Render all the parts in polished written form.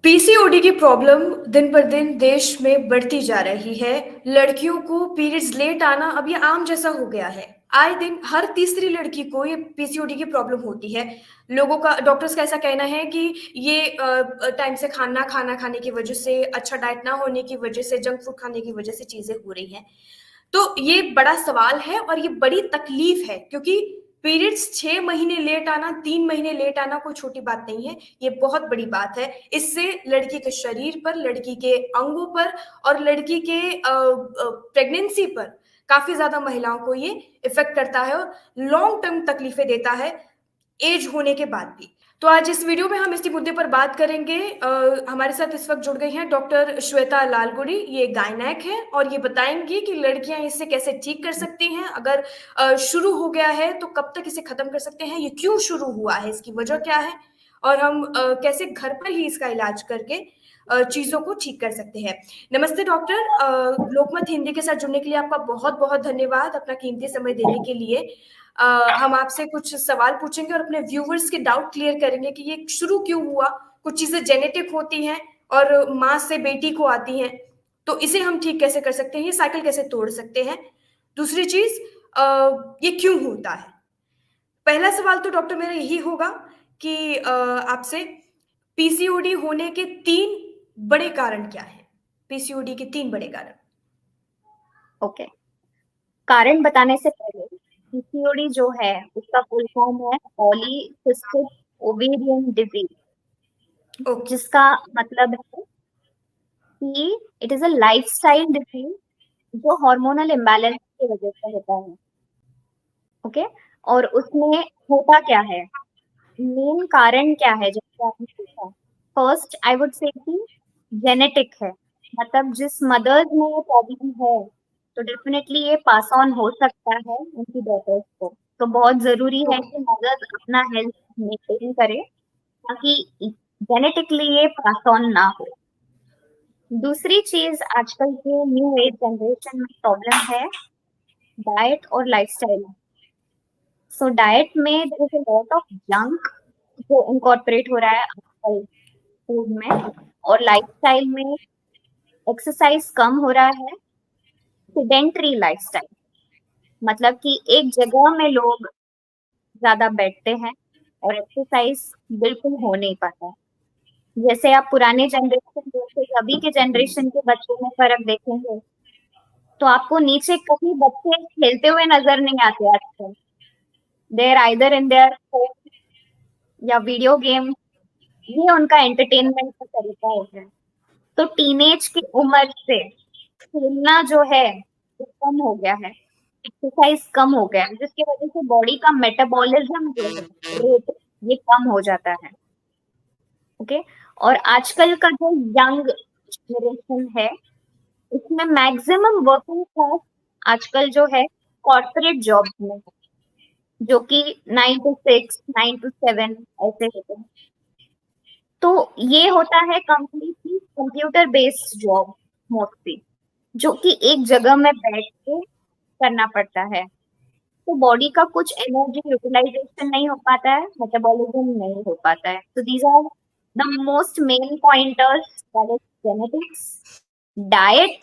PCOD की problem दिन पर दिन देश में बढ़ती जा रही है। लड़कियों को पीरियड्स लेट आना अब ये आम जैसा हो गया है। आए दिन हर तीसरी लड़की को ये पीसीओडी की प्रॉब्लम होती है। लोगों का डॉक्टर्स का ऐसा कहना है कि ये टाइम से खाना खाना खाने की वजह से, अच्छा डाइट ना होने की वजह से, जंक फूड खाने की वजह से चीजें हो रही हैं। तो ये बड़ा सवाल है और ये बड़ी तकलीफ है, क्योंकि पीरियड्स 6 महीने लेट आना, 3 महीने लेट आना कोई छोटी बात नहीं है। ये बहुत बड़ी बात है। इससे लड़की के शरीर पर, लड़की के अंगों पर और लड़की के प्रेगनेंसी पर काफी ज्यादा महिलाओं को ये इफेक्ट करता है और लॉन्ग टर्म तकलीफें देता है एज होने के बाद भी। तो आज इस वीडियो में हम इसी मुद्दे पर बात करेंगे। हमारे साथ इस वक्त जुड़ गई हैं डॉक्टर श्वेता लालगुडी। ये गायनेक है और ये बताएंगी कि लड़कियां इससे कैसे ठीक कर सकती हैं। अगर शुरू हो गया है तो कब तक इसे खत्म कर सकते हैं, ये क्यों शुरू हुआ है, इसकी वजह क्या है, और हम कैसे घर पर ही इसका इलाज करके चीजों को ठीक कर सकते हैं। नमस्ते डॉक्टर। लोकमत हिंदी के साथ जुड़ने के लिए आपका बहुत बहुत धन्यवाद, अपना कीमती समय देने के लिए। अ, हम आपसे कुछ सवाल पूछेंगे और अपने व्यूवर्स के डाउट क्लियर करेंगे कि ये शुरू क्यों हुआ। कुछ चीजें जेनेटिक होती हैं और माँ से बेटी को आती हैं, तो इसे हम ठीक कैसे कर सकते हैं, ये साइकिल कैसे तोड़ सकते हैं। दूसरी चीज, ये क्यों होता है। पहला सवाल तो डॉक्टर मेरा यही होगा कि आपसे, पीसीओडी होने के 3 बड़े कारण क्या हैं। पीसीओडी के 3 बड़े कारण। ओके। कारण बताने से पहले पीसीओडी जो है उसका फुल फॉर्म है पॉलीसिस्टिक ओवेरियन डिजीज, ओके। जिसका मतलब है कि it is a lifestyle disease जो हार्मोनल इम्बैलेंस की वजह से होता है। ओके। और उसमें होता क्या है, मेन कारण क्या है जैसे आपने पूछा। फर्स्ट आई वुड से कि जेनेटिक है, मतलब जिस मदर्स में ये प्रॉब्लम है तो डेफिनेटली ये पास ऑन हो सकता है उनकी डॉटर्स को। तो बहुत जरूरी है ओके। कि मदर्स अपना हेल्थ मेंटेन करे ताकि जेनेटिकली ये पास ऑन ना हो। दूसरी चीज, आजकल के न्यू एज जनरेशन में प्रॉब्लम है डाइट और लाइफस्टाइल। सो डाइट में there is a lot of junk जो इनकॉर्पोरेट हो रहा है आजकल फूड में, और लाइफस्टाइल में एक्सरसाइज कम हो रहा है, सेडेंटरी लाइफस्टाइल, मतलब कि एक जगह में लोग ज्यादा बैठते हैं और एक्सरसाइज बिल्कुल हो नहीं पाता है। जैसे आप पुराने जनरेशन जैसे अभी के जनरेशन के बच्चों में फर्क देखेंगे तो आपको नीचे कहीं बच्चे खेलते हुए नजर नहीं आते आजकल। They are either in their phone या वीडियो गेम, ये उनका एंटरटेनमेंट का तरीका हो गया है। तो टीनेज की उम्र से खेलना जो है वो कम हो गया है, एक्सरसाइज कम हो गया है, जिसकी वजह से बॉडी का मेटाबॉलिज्म जो है रेट ये कम हो जाता है। ओके। और आजकल का जो यंग जनरेशन है इसमें मैक्सिमम वर्किंग क्लास आजकल जो है कॉर्पोरेट जॉब्स में है, जो कि 9 to 6 9 to 7 ऐसे होते हैं। तो ये होता है completely computer based job mostly, जो कि एक जगह में बैठ के करना पड़ता है। तो बॉडी का कुछ एनर्जी यूटिलाइजेशन नहीं हो पाता है, मेटाबॉलिज्म नहीं हो पाता है। तो these are the most main pointers, that is genetics, diet,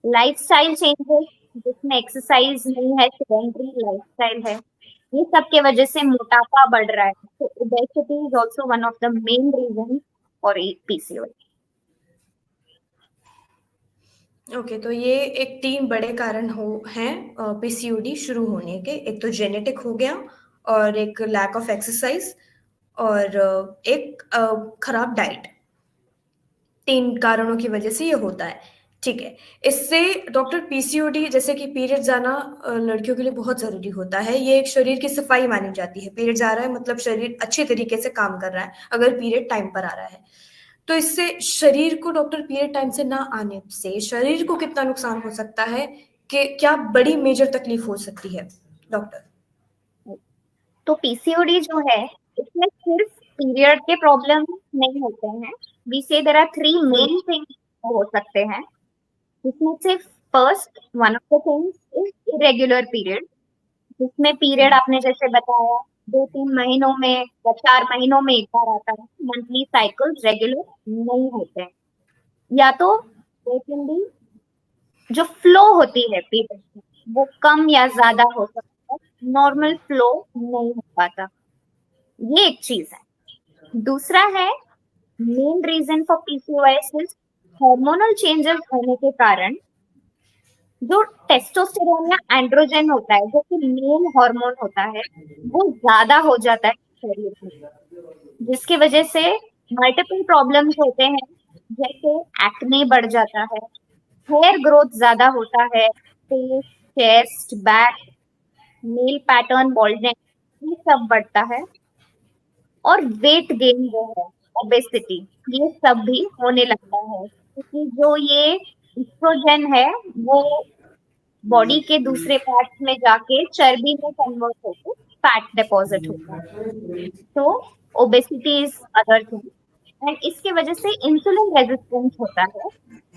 lifestyle changes जिसमें एक्सरसाइज नहीं है, सेडेंटरी लाइफस्टाइल है, ये सब के वजह से मोटापा बढ़ रहा है। तो obesity is also one of the main reason for PCOD. Okay, तो ये एक 3 बड़े कारण हो हैं पीसीओडी शुरू होने के। एक तो जेनेटिक हो गया, और एक लैक ऑफ एक्सरसाइज, और एक खराब डाइट। 3 कारणों की वजह से ये होता है। ठीक है। इससे डॉक्टर, पीसीओडी जैसे कि पीरियड्स आना लड़कियों के लिए बहुत जरूरी होता है। ये एक शरीर की सफाई मानी जाती है। पीरियड्स आ रहा है मतलब शरीर अच्छे तरीके से काम कर रहा है, अगर पीरियड टाइम पर आ रहा है। तो इससे शरीर को, डॉक्टर, पीरियड टाइम से ना आने से शरीर को कितना नुकसान हो सकता है, कि क्या बड़ी मेजर तकलीफ हो सकती है डॉक्टर। तो पीसीओडी जो है इसमें सिर्फ पीरियड के प्रॉब्लम नहीं होते हैं। वी से देयर आर 3 मेन थिंग्स हो सकते हैं, जिसमें से first one of the things is irregular period, जिसमें पीरियड आपने जैसे बताया 2-3 महीनों में या 4 महीनों में एक बार आता है, मंथली साइकिल्स रेगुलर नहीं होते हैं। या तो दे कैन बी जो फ्लो होती है पीरियड की, वो कम या ज्यादा हो सकता है, नॉर्मल फ्लो नहीं हो पाता। ये एक चीज है। दूसरा है, main reason for PCOS is hormonal changes होने के कारण जो टेस्टोस्टेरोन या एंड्रोजन होता है, जो कि मेन हार्मोन होता है, वो ज्यादा हो जाता है शरीर में, जिसकी वजह से मल्टीपल प्रॉब्लम्स होते हैं, जैसे एक्ने बढ़ जाता है, हेयर ग्रोथ ज्यादा होता है, face, chest, back, nail pattern, baldness, ये सब बढ़ता है। और वेट गेन जो है, ओबेसिटी, ये सब भी होने लगता है, क्योंकि जो ये इस्ट्रोजन है वो बॉडी के दूसरे पार्ट्स में जाके चर्बी में कन्वर्ट होकर फैट डिपॉजिट होता है। तो obesity is other thing, and इसके वजह से इंसुलिन रेजिस्टेंस होता है,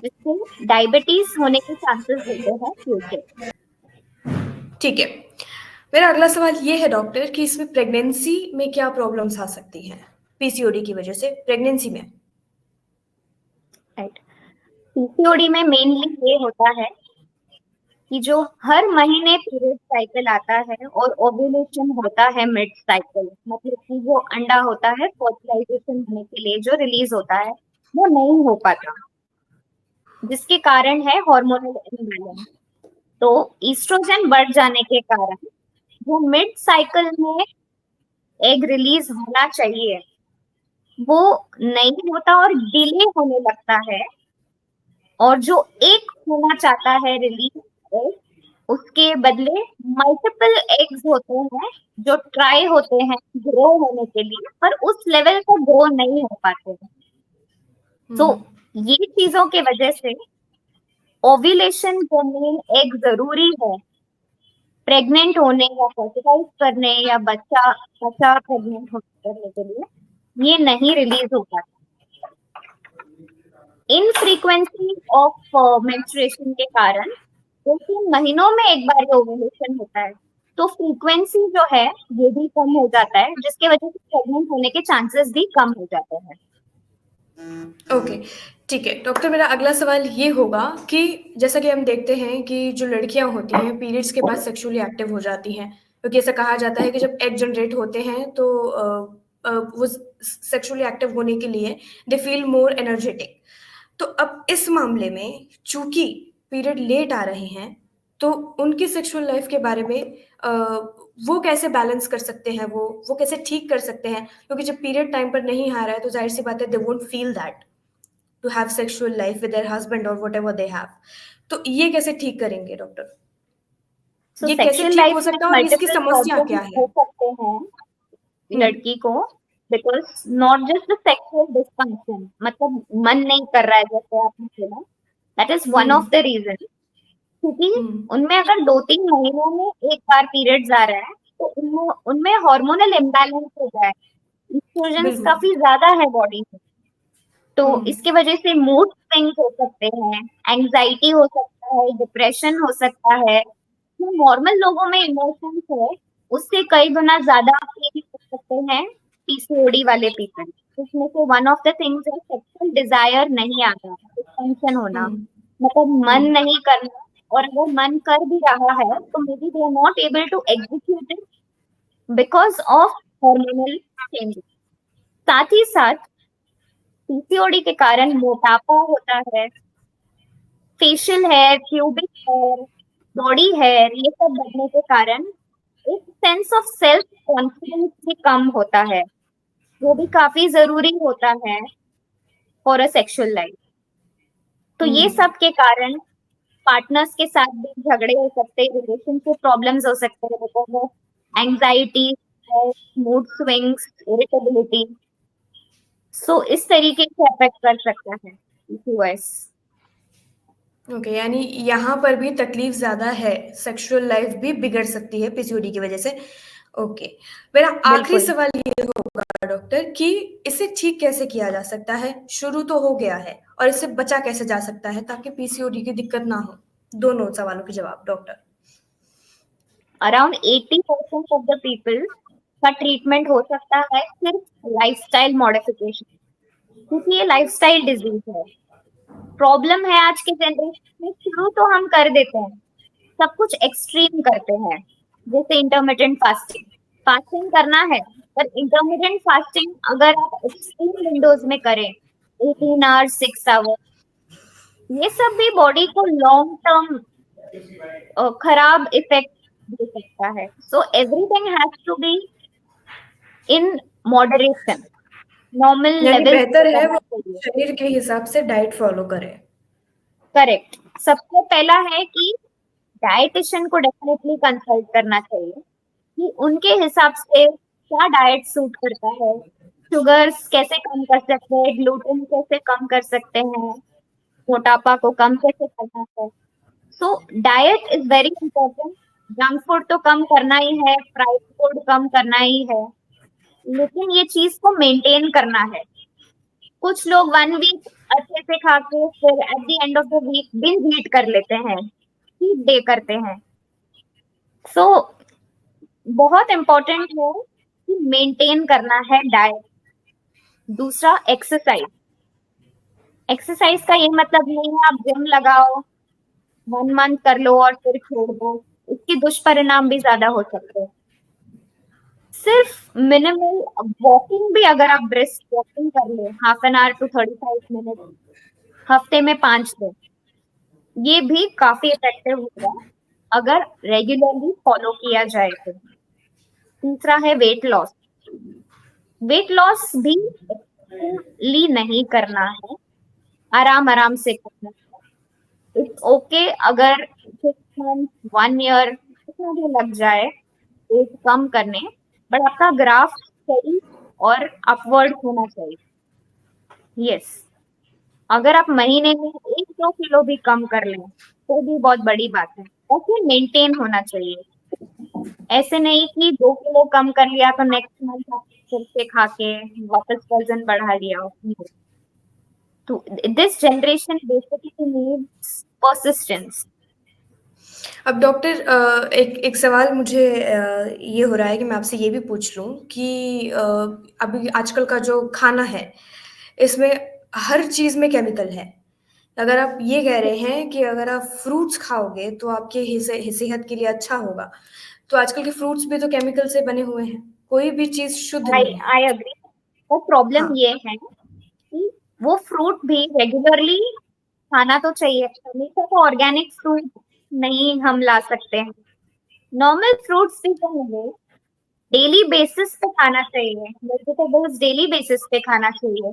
जिससे डायबिटीज होने के चांसेस होते हैं फ्यूचर। ठीक है। मेरा अगला सवाल ये है डॉक्टर कि इसमें प्रेगनेंसी में क्या प्रॉब्लम्स आ सकती हैं पीसीओडी की वजह से प्रेगनेंसी में? राइट, पीसीओडी में मेनली ये होता है कि जो हर महीने पीरियड साइकिल आता है और ओव्यूलेशन होता है मिड साइकिल, मतलब कि जो अंडा होता है फर्टिलाइजेशन होने के लिए जो रिलीज होता है, वो नहीं हो पाता, जिसके कारण है हार्मोनल इम्बैलेंस। तो ईस्ट्रोजन बढ़ जाने के कारण जो मिड साइकिल में एग रिलीज होना चाहिए वो नहीं होता और डिले होने लगता है, और जो एक होना चाहता है रिलीज एग, उसके बदले मल्टीपल एग्स होते हैं जो ट्राई होते हैं ग्रो होने के लिए, पर उस लेवल को ग्रो नहीं हो पाते हैं। तो ये चीजों के वजह से ओव्यूलेशन को मेन एग जरूरी है प्रेग्नेंट होने या फर्टिलाइज करने या बच्चा बच्चा प्रेग्नेंट करने के लिए, ये नहीं रिलीज हो पाता। इनफ्रीक्वेंसी ऑफ मेंस्ट्रुएशन के कारण 2-3 महीनों में एक बार ओव्यूलेशन होता है, तो फ्रीक्वेंसी जो है ये भी कम हो जाता है, जिसके वजह से प्रेग्नेंट होने के चांसेस भी कम हो जाते हैं। ओके, ठीक है डॉक्टर। मेरा अगला सवाल ये होगा कि जैसा कि हम देखते हैं कि जो लड़कियां होती हैं पीरियड्स के बाद सेक्सुअली एक्टिव हो जाती हैं, क्योंकि ऐसा कहा जाता है कि जब एग जनरेट होते हैं तो वो सेक्सुअली एक्टिव होने के लिए दे फील मोर एनर्जेटिक। तो अब इस मामले में चूंकि पीरियड लेट आ रहे हैं तो उनकी सेक्सुअल लाइफ के बारे में वो कैसे बैलेंस कर सकते हैं, वो कैसे ठीक कर सकते हैं, क्योंकि जब पीरियड टाइम पर नहीं आ रहा है तो जाहिर सी बात है they won't feel that to have sexual life with their husband और व्हाटएवर दे हैव। तो ये कैसे ठीक करेंगे डॉक्टर? सो ये कैसे सेक्सुअल ठीक लाइफ हो में सकता है और इसकी मल्टीपल समस्या क्या प्रॉब्लम्स है? हो सकते हैं हम्म। लड़की को, because not just the sexual dysfunction, मतलब मन नहीं कर रहा है जैसे आपने बोला, that is one of hmm. The reason. क्योंकि हम्म। उनमें अगर 2-3 महीनों में एक बार पीरियड्स आ रहा है, तो उनमें उनमें हार्मोनल इम्बैलेंस हो जाए, इस्ट्रोजन बिल्कुल। काफी ज्यादा है बॉडी में, तो हम्म। इसकी वजह से मूड स्विंग्स हो सकते हैं, एंग्जाइटी हो सकता है, डिप्रेशन हो सकता है। जो नॉर्मल लोगों में इमोशंस है, उससे कई गुना ज्यादा फील हो सकते हैं पीसीओडी वाले पीपल। इसमें से वन ऑफ द थिंग्स है सेक्सुअल डिजायर नहीं आता, डिस्फंक्शन होना, हम्म। मतलब मन हम्म। नहीं करना, और अगर मन कर भी रहा है तो maybe they are not able to execute it because of hormonal changes. साथ ही साथ पीसीओडी के कारण मोटापा होता है, facial hair, pubic hair, body hair, ये सब बढ़ने के कारण एक सेंस ऑफ सेल्फ कॉन्फिडेंस भी कम होता है, जो भी काफी जरूरी होता है फॉर अ सेक्सुअल लाइफ। तो ये हम्म। सब के कारण पार्टनर्स के साथ भी झगड़े हो सकते हैं, रिलेशनशिप प्रॉब्लम्स हो सकते हैं, because of anxiety, mood swings, irritability. So इस तरीके से अफेक्ट कर सकता है पीसीओएस। ओके, यानी यहाँ पर भी तकलीफ ज़्यादा है, सेक्सुअल लाइफ भी बिगड़ सकती है पीसीओडी की वजह से। ओके, मेरा आखिरी बिल्कुल। सवाल ये होगा डॉक्टर कि इसे ठीक कैसे किया जा सकता है? शुरू तो हो गया है और इससे बचा कैसे जा सकता है ताकि पीसीओडी की दिक्कत ना हो? दोनों सवालों के जवाब doctor. Around 80% of the people का ट्रीटमेंट हो सकता है सिर्फ लाइफस्टाइल मॉडिफिकेशन, क्योंकि ये लाइफस्टाइल डिजीज है। प्रॉब्लम है आज के जनरेशन में, शुरू तो हम कर देते हैं, सब कुछ एक्सट्रीम करते हैं, जैसे इंटरमिटेंट फास्टिंग। फास्टिंग करना है, पर इंटरमिटेंट फास्टिंग अगर आप एक्सट्रीम विंडोज में करें, 18 आवर्स, 6 आवर्स, ये सब भी बॉडी को लॉन्ग टर्म खराब इफेक्ट दे सकता है। So everything has to be in moderation, normal यानी लेवल बेहतर है करना वो चाहिए। शरीर के हिसाब से डाइट फॉलो करें। करेक्ट। सबसे पहला है कि डाइटिशियन को डेफिनेटली कंसल्ट करना चाहिए कि उनके हिसाब से क्या डाइट सूट करता है, शुगर्स कैसे कम कर सकते हैं, ग्लूटेन कैसे कम कर सकते हैं, मोटापा को कम कैसे करना है। So diet is very important. Junk food तो कम करना ही है, फ्राइड फूड कम करना ही है, लेकिन ये चीज को मेंटेन करना है। कुछ लोग 1 वीक अच्छे से खा के फिर at the end of the week binge eat कर लेते हैं, चीट डे करते हैं। सो बहुत इम्पोर्टेंट है कि मेंटेन करना है डाइट। दूसरा, एक्सरसाइज। एक्सरसाइज का ये मतलब नहीं है आप जिम लगाओ, 1 मंथ कर लो और फिर छोड़ दो, इसके दुष्परिणाम भी ज्यादा हो सकते हैं। सिर्फ मिनिमल वॉकिंग भी, अगर आप ब्रिस्क वॉकिंग कर ले, half an hour to 35 minute, हफ्ते में 5 दिन, ये भी काफी इफेक्टिव होगा अगर रेगुलरली फॉलो किया जाए तो। तीसरा है वेट लॉस। वेट लॉस भी एक्सट्रीमली नहीं करना है, आराम आराम से करना है। इट्स ओके अगर 6 मंथ, 1 ईयर कितना भी लग जाए वेट कम करने, बट आपका ग्राफ सही और अपवर्ड होना चाहिए। यस, अगर आप महीने में 1-2 किलो भी कम कर लें तो भी बहुत बड़ी बात है, और फिर मेंटेन होना चाहिए। ऐसे नहीं कि 2 किलो कम कर लिया तो नेक्स्ट मंथ आप फिर से खा के वापस वजन बढ़ा लिया। तो this generation basically needs persistence. अब डॉक्टर एक एक सवाल मुझे ये हो रहा है कि मैं आपसे ये भी पूछ लूँ कि अभी आजकल का जो खाना है, इसमें हर चीज़ में केमिकल है। अगर आप ये कह रहे हैं कि अगर आप फ्रूट्स खाओगे तो आपके सेहत के लिए अच्छा होगा, तो आजकल के फ्रूट्स भी तो केमिकल से बने हुए हैं, कोई भी चीज़ शुद्ध आई नहीं है। I agree. और प्रॉब्लम हाँ, ये है कि वो फ्रूट भी रेगुलरली खाना तो चाहिए, हमेशा तो ऑर्गेनिक फ्रूट नहीं हम ला सकते हैं। नॉर्मल फ्रूट्स भी तो हमें डेली बेसिस पे खाना चाहिए, वेजिटेबल्स डेली बेसिस पे खाना चाहिए।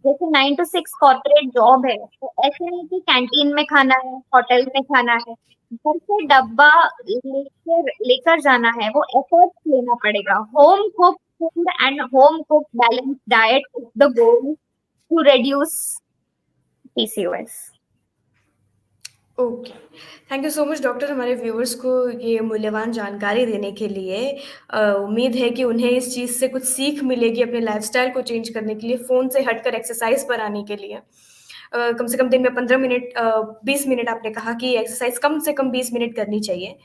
जैसे 9 to 6 कॉर्पोरेट जॉब है, तो ऐसे नहीं कि कैंटीन में खाना है, होटल में खाना है, घर से डब्बा लेकर लेकर जाना है, वो एफर्ट लेना पड़ेगा। Home cook food and home cook balance diet is the goal to reduce PCOS. Okay. Thank you so much doctor, हमारे व्यूअर्स को ये मूल्यवान जानकारी देने के लिए। उम्मीद है कि उन्हें इस चीज़ से कुछ सीख मिलेगी अपने लाइफ़स्टाइल को चेंज करने के लिए, फ़ोन से हटकर एक्सरसाइज़ पर आने के लिए। कम से कम दिन में 15 मिनट 20 मिनट आपने कहा कि एक्सरसाइज़ कम से कम 20 मिनट करनी चाहिए।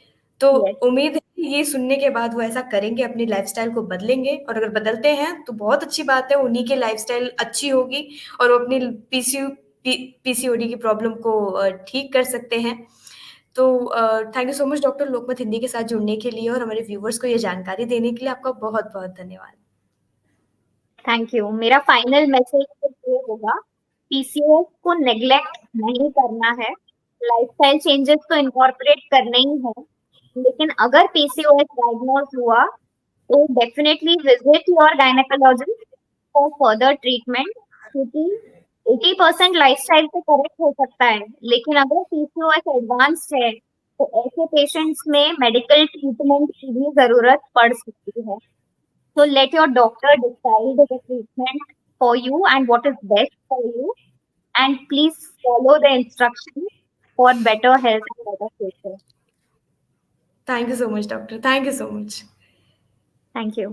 तो Yes, उम्मीद है कि ये सुनने के बाद वो ऐसा करेंगे, अपनी लाइफ़स्टाइल को बदलेंगे, और अगर बदलते हैं तो बहुत अच्छी बात है, उन्हीं की लाइफ़स्टाइल अच्छी होगी और वो अपनी पीसीओडी की प्रॉब्लम को ठीक कर सकते हैं। तो thank you so much doctor, Lokmat Hindi के साथ जुड़ने के लिए और हमारे व्यूअर्स को ये जानकारी देने के लिए आपका बहुत-बहुत धन्यवाद। Thank you. मेरा फाइनल मैसेज तो ये होगा, पीसीओएस को नेग्लेक्ट नहीं करना है, लाइफस्टाइल चेंजेस तो इनकॉर्पोरेट करने ही है, लेकिन अगर पीसीओएस डायग्नोज हुआ तो definitely visit your gynaecologist for further treatment, क्योंकि 80% लाइफस्टाइल से करेक्ट हो सकता है, लेकिन अगर पीसीओएस एडवांस्ड है तो ऐसे पेशेंट्स में मेडिकल ट्रीटमेंट की भी जरूरत पड़ सकती है। So let your doctor decide the treatment for you and what is best for you, and please follow the instructions for better health and better future. Thank you so much doctor, thank you so much. Thank you.